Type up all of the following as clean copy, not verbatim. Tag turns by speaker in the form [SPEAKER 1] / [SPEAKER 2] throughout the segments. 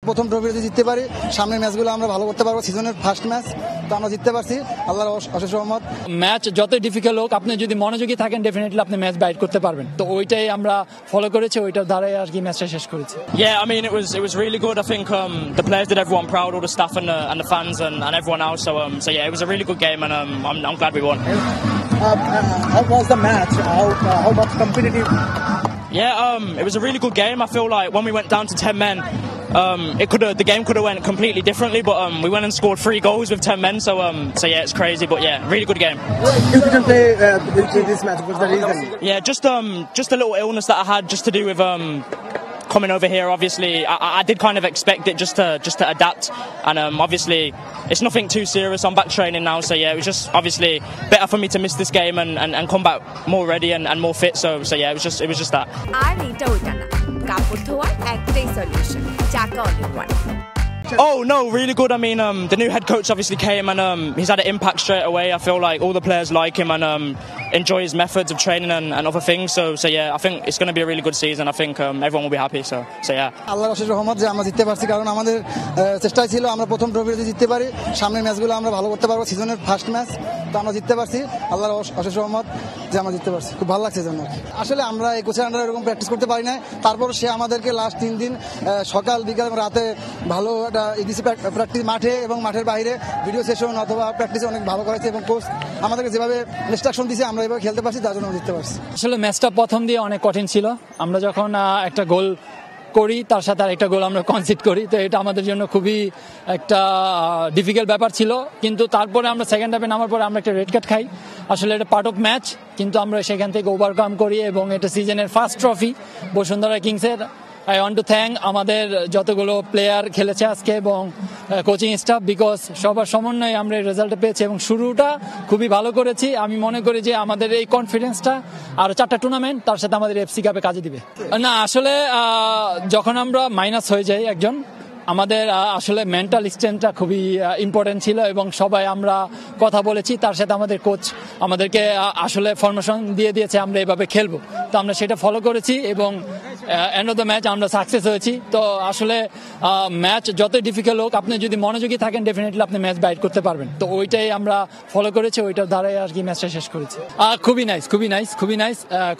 [SPEAKER 1] প্রথম ট্রফি জিততে পারি, সামনের ম্যাচগুলো আমরা ভালো করতে পারবো। সিজনের ফার্স্ট ম্যাচ তো আমরা জিততে পারছি, আল্লাহর অশেষ রহমত।
[SPEAKER 2] ম্যাচ যতই ডিফিকাল্ট হোক, আপনি যদি মনোযোগী থাকেন ডেফিনেটলি আপনি ম্যাচ বাইট করতে পারবেন। তো ওইটাই আমরা ফলো করেছি, ওইটার দ্বারাই আর কি ম্যাচটা শেষ করেছি।
[SPEAKER 3] Yeah, I mean it was really good. I think the players did everyone proud, all the staff and the fans and everyone else. So yeah, it was a really good game, and I'm glad we won.
[SPEAKER 4] How was the match? How much competitive?
[SPEAKER 3] Yeah, it was a really good game. I feel like when we went down to 10 men, the game could have went completely differently, but we went and scored 3 goals with 10 men. So yeah, it's crazy, but yeah, really good game.
[SPEAKER 4] You didn't play this match. What's the reason?
[SPEAKER 3] Yeah, just a little illness that I had, just to do with coming over here. Obviously, I did kind of expect it just to adapt, and obviously it's nothing too serious. I'm back training now, so yeah, it was just obviously better for me to miss this game and come back more ready and more fit. So yeah, it was just that.
[SPEAKER 5] আর এটা ওইটা না, কাপড় ধোয়ার একটাই solution, চাকা all-in-one.
[SPEAKER 3] Oh no, really good. I mean, the new head coach obviously came and he's had an impact straight away. I feel like all the players like him and enjoy his methods of training and other things. So yeah, I think it's going to be a really good season. I think everyone will be happy. So yeah.
[SPEAKER 1] আল্লাহর অশেষ রহমত যে আমরা জিততে পারছি, কারণ আমাদের চেষ্টাই ছিল আমরা প্রথম ট্রফিতে জিততে পারি, সামনের ম্যাচগুলো আমরা ভালো করতে পারবো। সিজনের ফার্স্ট ম্যাচ তো আমরা জিততে পারছি, আল্লাহর অশেষ রহমত যে আমরা জিততে পারছি, খুব ভালো লাগছে জন্য। আসলে আমরা এই কোচের আন্ডারে এরকম প্র্যাকটিস করতে পারি না, তারপর সে আমাদেরকে লাস্ট 3 দিন সকাল বিকাল এবং রাতে ভালো একটা ইডিসি প্র্যাকটিস মাঠে এবং মাঠের বাইরে ভিডিও সেশন অথবা প্র্যাকটিসে অনেক ভালো করেছে, এবং কোচ আমাদেরকে যেভাবে ইনস্ট্রাকশন দিয়েছে আমরা এভাবে খেলতে পারছি, তার জন্য আমরা জিততে পারছি।
[SPEAKER 2] আসলে ম্যাচটা প্রথম দিয়ে অনেক কঠিন ছিল। আমরা যখন একটা গোল করি, তার সাথে আর একটা গোল আমরা কনসিড করি, তো এটা আমাদের জন্য খুবই একটা ডিফিকাল্ট ব্যাপার ছিল। কিন্তু তারপরে আমরা সেকেন্ড হাফে নামার পরে আমরা একটা রেড কার্ড খাই। আসলে এটা পার্ট অফ ম্যাচ, কিন্তু আমরা সেখান থেকে ওভারকাম করি, এবং এটা সিজনের ফার্স্ট ট্রফি বসুন্ধরা কিংসের। আই ওয়ান্ট টু থ্যাঙ্ক আমাদের যতগুলো প্লেয়ার খেলেছে আজকে এবং কোচিং স্টাফ, বিকজ সবার সমন্বয়ে আমরা এই রেজাল্টটা পেয়েছি এবং শুরুটা খুবই ভালো করেছি। আমি মনে করি যে আমাদের এই কনফিডেন্সটা আরও 4টা টুর্নামেন্ট তার সাথে আমাদের এফসি কাপে কাজে দিবে। না, আসলে যখন আমরা মাইনাস হয়ে যাই একজন, আমাদের আসলে মেন্টাল স্ট্রেংথটা খুবই ইম্পর্টেন্ট ছিল, এবং সবাই আমরা কথা বলেছি, তার সাথে আমাদের কোচ আমাদেরকে আসলে ফরমেশন দিয়ে দিয়েছে আমরা এভাবে খেলবো, তো আমরা সেটা ফলো করেছি এবং এন্ড অফ দ্য ম্যাচ আমরা সাকসেস হয়েছি। তো আসলে ম্যাচ যতই ডিফিকাল্ট হোক, আপনি যদি মনোযোগী থাকেন ডেফিনেটলি আপনি ম্যাচ বাইট করতে পারবেন। তো ওইটাই আমরা ফলো করেছি, ওইটার দ্বারাই আর কি ম্যাচটা শেষ করেছি। খুবই নাইস,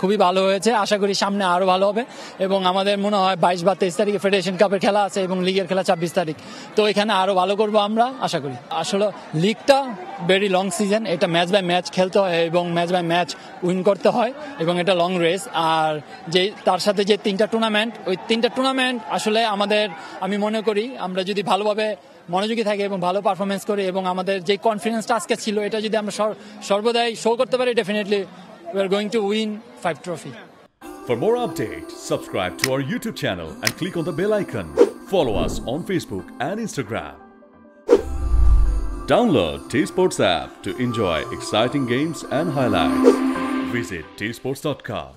[SPEAKER 2] খুবই ভালো হয়েছে। আশা করি সামনে আরও ভালো হবে, এবং আমাদের মনে হয় 22 বা 23 তারিখে ফেডারেশন কাপের খেলা আছে এবং লিগের খেলা 26 তারিখ। তো এখানে আরও ভালো করবো আমরা আশা করি। আসলে লিগটা ভেরি লং সিজন, এটা ম্যাচ বাই ম্যাচ খেলতে হয় এবং ম্যাচ বাই ম্যাচ উইন করতে হয়, এবং এটা লং রেস। আর যে তার সাথে যে 3টা টুর্নামেন্ট, ওই 3টা টুর্নামেন্ট আসলে আমাদের, আমি মনে করি আমরা যদি ভালোভাবে মনোযোগী থাকি এবং ভালো পারফরমেন্স করি, এবং আমাদের যে কনফিডেন্সটা আজকে ছিল এটা যদি আমরা সর্বদাই শো করতে পারি, definitely we are going to win 5 trophy.
[SPEAKER 6] For more updates, subscribe to our YouTube channel and click on the bell icon. Follow us on Facebook and Instagram. Download T-Sports app to enjoy exciting games and highlights. Visit tsports.com.